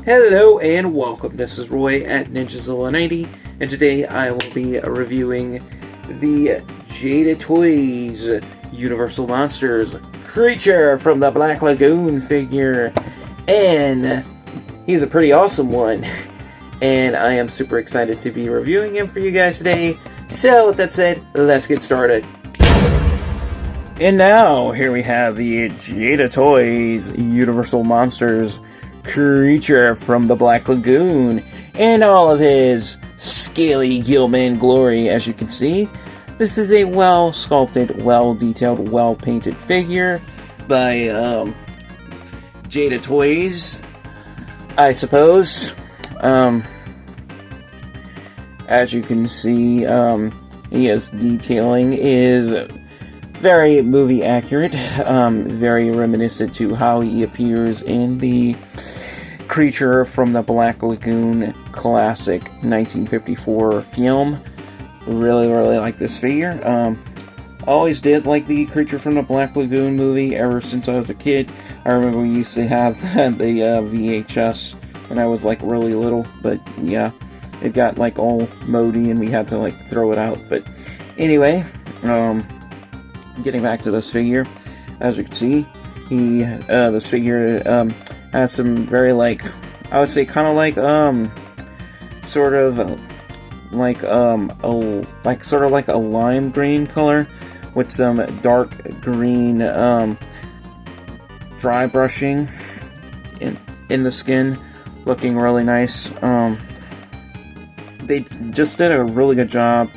Hello and welcome, this is Roy at Ninjazilla90, and today I will be reviewing the Jada Toys Universal Monsters creature from the Black Lagoon figure, and he's a pretty awesome one, and I am super excited to be reviewing him for you guys today. So with that said, let's get started. And now, here we have the Jada Toys Universal Monsters creature from the Black Lagoon in all of his scaly Gilman glory. As you can see, this is a well sculpted, well detailed, well painted figure by Jada Toys, I suppose. As you can see, his detailing is very movie accurate, very reminiscent to how he appears in the Creature from the Black Lagoon classic 1954 film. Really like this figure. Always did like the Creature from the Black Lagoon movie ever since I was a kid. I remember we used to have the VHS when I was like really little, but yeah, it got like all moldy and we had to like throw it out. But anyway, getting back to this figure, as you can see, this figure has some very, like, I would say kind of like sort of like a lime green color with some dark green dry brushing in the skin, looking really nice. They just did a really good job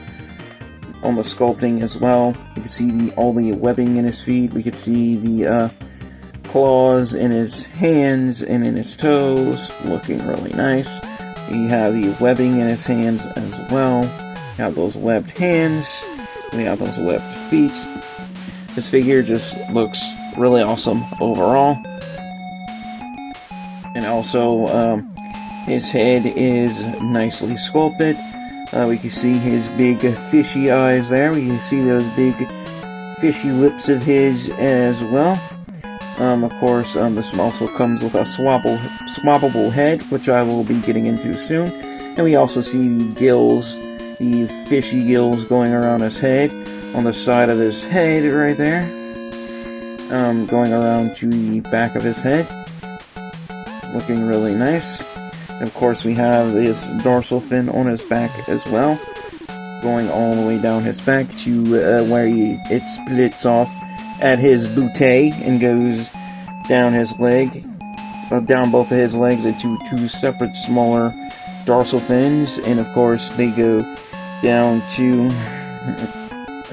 on the sculpting as well. You can see all the webbing in his feet. We could see the claws in his hands and in his toes, looking really nice. We have the webbing in his hands as well. We have those webbed hands. We have those webbed feet. This figure just looks really awesome overall. And also, his head is nicely sculpted. We can see his big fishy eyes there. We can see those big fishy lips of his as well. Of course, this also comes with a swappable head, which I will be getting into soon. And we also see the gills, the fishy gills going around his head, on the side of his head right there. Going around to the back of his head. Looking really nice. And of course, we have this dorsal fin on his back as well, going all the way down his back to where it splits off at his bootay and goes down his leg, down both of his legs into two separate smaller dorsal fins, and of course they go down to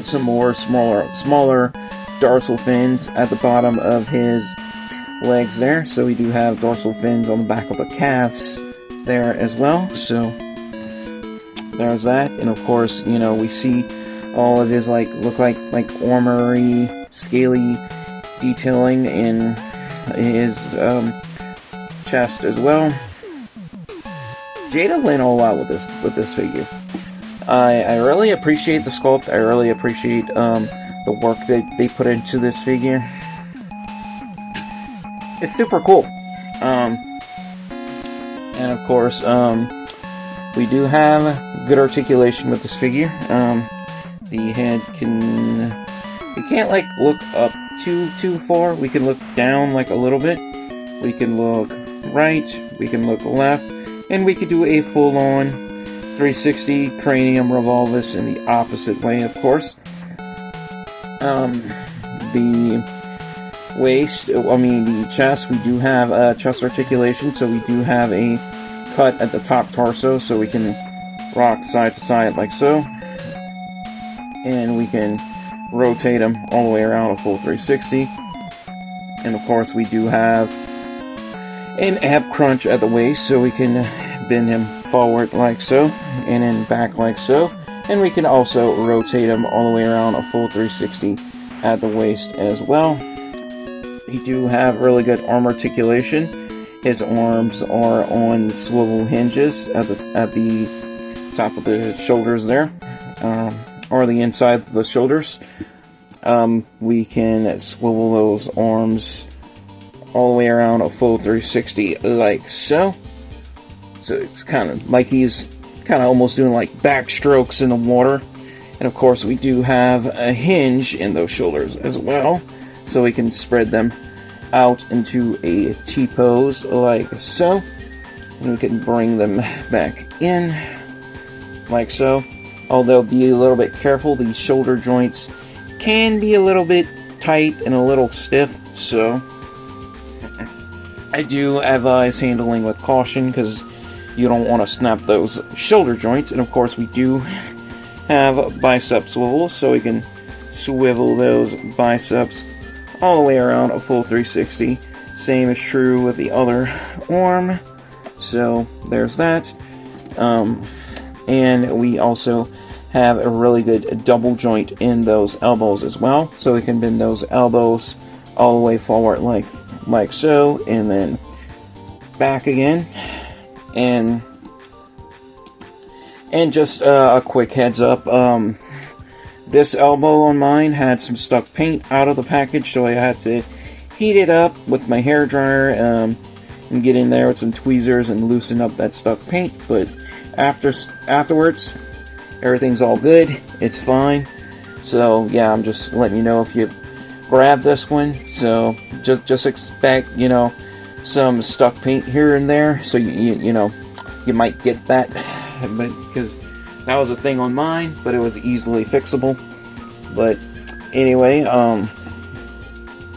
some more smaller dorsal fins at the bottom of his legs there. So we do have dorsal fins on the back of the calves there as well. So there's that. And of course, you know, we see all of his look like armory, scaly detailing in his chest as well. Jada went all out with this figure. I really appreciate the sculpt. I really appreciate the work that they put into this figure. It's super cool. And of course, we do have good articulation with this figure. The head we can't like look up too far. We can look down like a little bit. We can look right. We can look left, and we could do a full-on 360 cranium revolvus in the opposite way, of course. The waist, the chest, we do have chest articulation, so we do have a cut at the top torso, so we can rock side to side like so, and we can rotate him all the way around a full 360. And of course, we do have an ab crunch at the waist, so we can bend him forward like so, and then back like so, and we can also rotate him all the way around a full 360 at the waist as well. We do have really good arm articulation. His arms are on swivel hinges at the top of the shoulders there, or the inside of the shoulders. we can swivel those arms all the way around a full 360 like so. So it's kind of like he's kind of almost doing like backstrokes in the water. And of course we do have a hinge in those shoulders as well, so we can spread them out into a T-pose like so. And we can bring them back in like so. Although be a little bit careful, these shoulder joints can be a little bit tight and a little stiff, so I do advise handling with caution because you don't want to snap those shoulder joints. And of course we do have bicep swivels, so we can swivel those biceps all the way around a full 360. Same is true with the other arm, so there's that. And we also have a really good double joint in those elbows as well, so we can bend those elbows all the way forward like so, and then back again. And just a quick heads up, this elbow on mine had some stuck paint out of the package, so I had to heat it up with my hair dryer and get in there with some tweezers and loosen up that stuck paint. But afterwards, everything's all good, it's fine. So yeah, I'm just letting you know if you grab this one, so just expect, you know, some stuck paint here and there, so you know, you might get that, but because that was a thing on mine, but it was easily fixable. But anyway,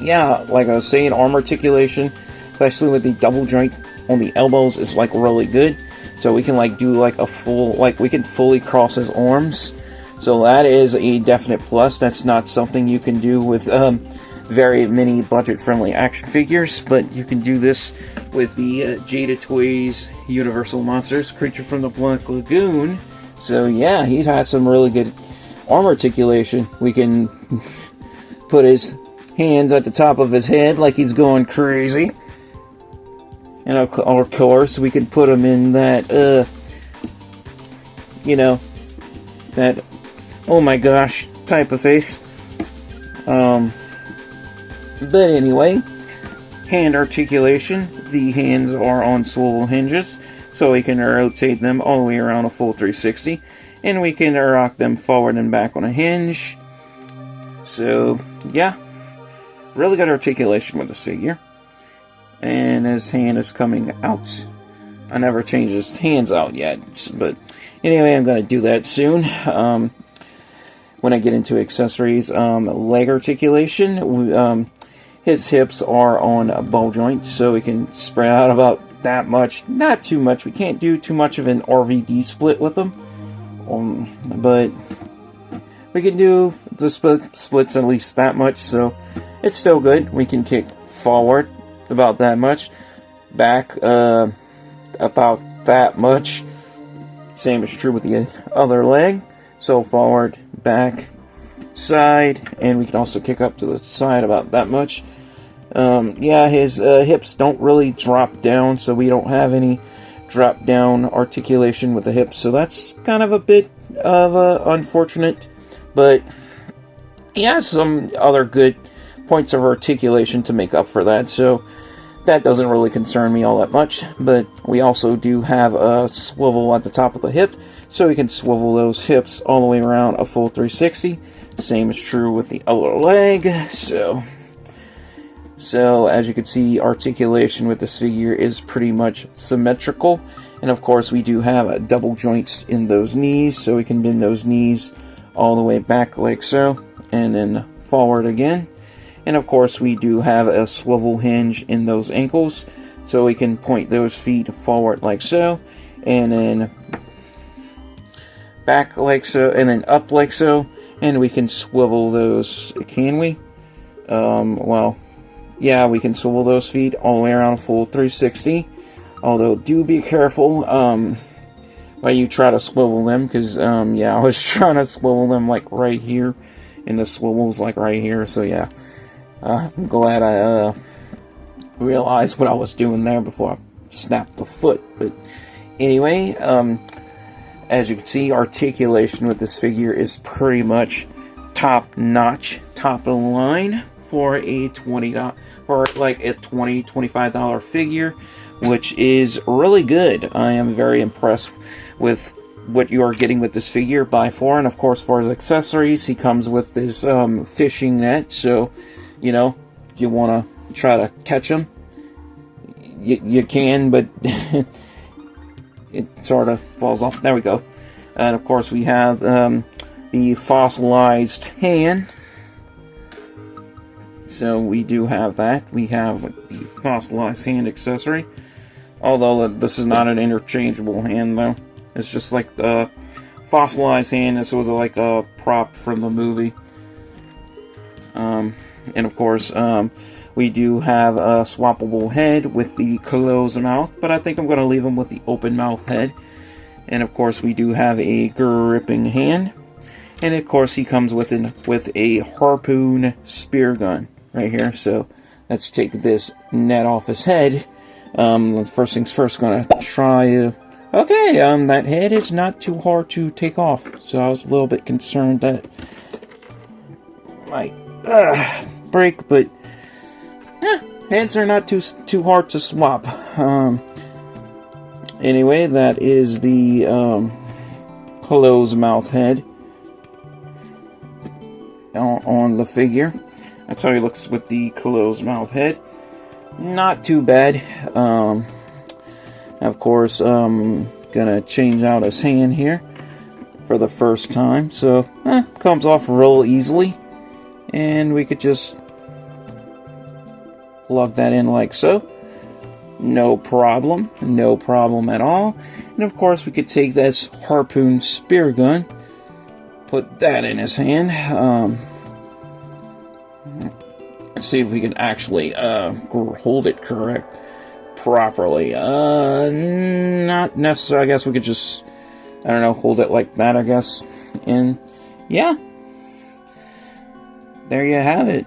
yeah, like I was saying, arm articulation, especially with the double joint on the elbows, is like really good. So we can like do like a full, like we can fully cross his arms. So that is a definite plus. That's not something you can do with very many budget-friendly action figures, but you can do this with the Jada Toys Universal Monsters Creature from the Black Lagoon. So yeah, he's had some really good arm articulation. We can put his hands at the top of his head like he's going crazy. And of course, we can put him in that, you know, that oh my gosh type of face. But anyway, hand articulation. The hands are on swivel hinges, so we can rotate them all the way around a full 360. And we can rock them forward and back on a hinge. So, yeah. Really good articulation with this figure. And his hand is coming out. I never changed his hands out yet, but anyway, I'm going to do that soon. When I get into accessories, leg articulation. His hips are on ball joints, so we can spread out about that much. Not too much. We can't do too much of an RVD split with them. But we can do the splits at least that much, so it's still good. We can kick forward about that much, back about that much. Same is true with the other leg. So forward, back, side, and we can also kick up to the side about that much. Yeah, his hips don't really drop down, so we don't have any drop down articulation with the hips, so that's kind of a bit of unfortunate, but he has some other good points of articulation to make up for that, so that doesn't really concern me all that much. But we also do have a swivel at the top of the hip, so we can swivel those hips all the way around a full 360. Same is true with the other leg. So as you can see, articulation with this figure is pretty much symmetrical. And of course, we do have double joints in those knees, so we can bend those knees all the way back like so, and then forward again. And of course, we do have a swivel hinge in those ankles, so we can point those feet forward like so, and then back like so, and then up like so, and we can swivel those, can we? Well, yeah, we can swivel those feet all the way around a full 360, although do be careful while you try to swivel them, because, yeah, I was trying to swivel them, like, right here, and the swivel's, like, right here, so, yeah, I'm glad I, realized what I was doing there before I snapped the foot. But anyway, as you can see, articulation with this figure is pretty much top notch, top of the line for a $20 for like a $25 figure, which is really good. I am very impressed with what you are getting with this figure by far. And of course, for his accessories, he comes with this fishing net, so you know, you want to try to catch him, you can, but it sort of falls off. There we go. And of course, we have the fossilized hand. So we do have that. We have the fossilized hand accessory. Although this is not an interchangeable hand, though. It's just like the fossilized hand. This was like a prop from the movie. And of course, we do have a swappable head with the closed mouth. But I think I'm going to leave him with the open mouth head. And of course, we do have a gripping hand. And of course, he comes with a harpoon spear gun right here. So let's take this net off his head. First things first, gonna try. Okay, that head is not too hard to take off. So I was a little bit concerned that it might break, but heads are not too hard to swap. Anyway, that is the closed mouth head on the figure. That's how he looks with the closed mouth head. Not too bad. Of course, gonna change out his hand here for the first time. So, comes off real easily. And we could just plug that in like so. No problem. No problem at all. And of course, we could take this harpoon spear gun, put that in his hand. Let's see if we can actually hold it properly. Not necessarily. I guess we could just, I don't know, hold it like that, I guess. And yeah, there you have it.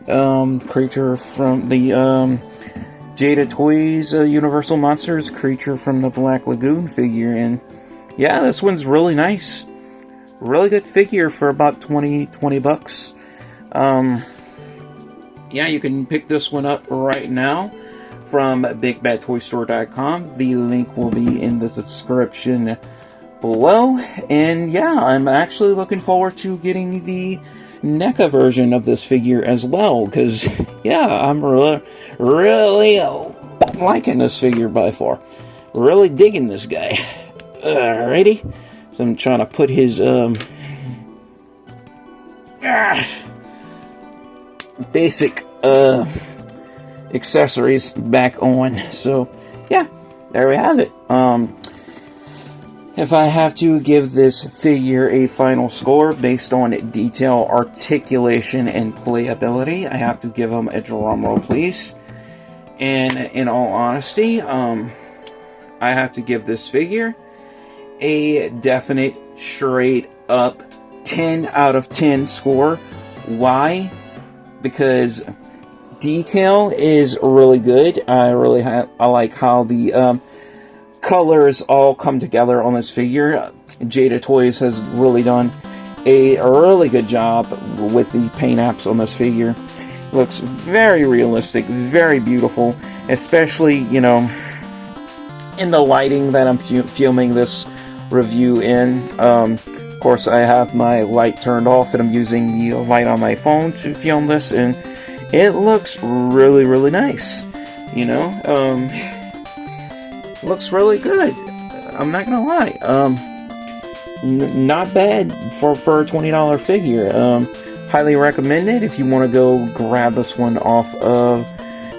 Creature from the Jada Toys Universal Monsters creature from the Black Lagoon figure. And yeah, this one's really nice. Really good figure for about 20 bucks. Yeah, you can pick this one up right now from BigBadToyStore.com. The link will be in the description below. And yeah, I'm actually looking forward to getting the NECA version of this figure as well. Because, yeah, I'm really liking this figure by far. Really digging this guy. Alrighty. So I'm trying to put his basic accessories back on. So yeah, there we have it. If I have to give this figure a final score based on detail, articulation, and playability, I have to give him a drum roll, please. And in all honesty, I have to give this figure a definite straight up 10 out of 10 score. Why? Because detail is really good. I like how the colors all come together on this figure. Jada Toys has really done a really good job with the paint apps on this figure. Looks very realistic, very beautiful, especially, you know, in the lighting that I'm filming this review in. Of course, I have my light turned off and I'm using the light on my phone to film this, and it looks really nice. You know, looks really good. I'm not gonna lie. Not bad for a $20 figure. Highly recommend it if you want to go grab this one off of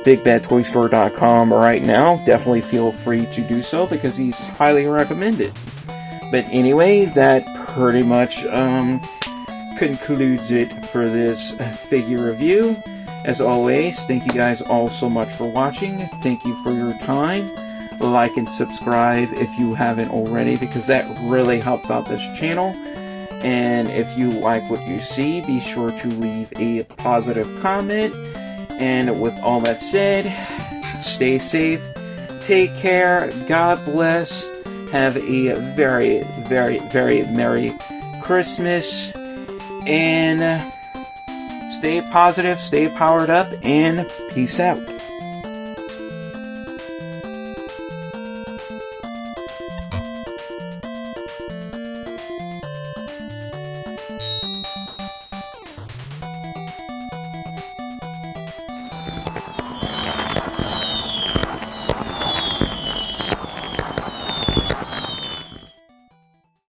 BigBadToyStore.com right now. Definitely feel free to do so because he's highly recommended. But anyway, that pretty much concludes it for this figure review. As always, thank you guys all so much for watching. Thank you for your time. Like and subscribe if you haven't already, because that really helps out this channel. And if you like what you see, be sure to leave a positive comment. And with all that said, stay safe, take care, God bless, have a very Merry Christmas, and stay positive, stay powered up, and peace out.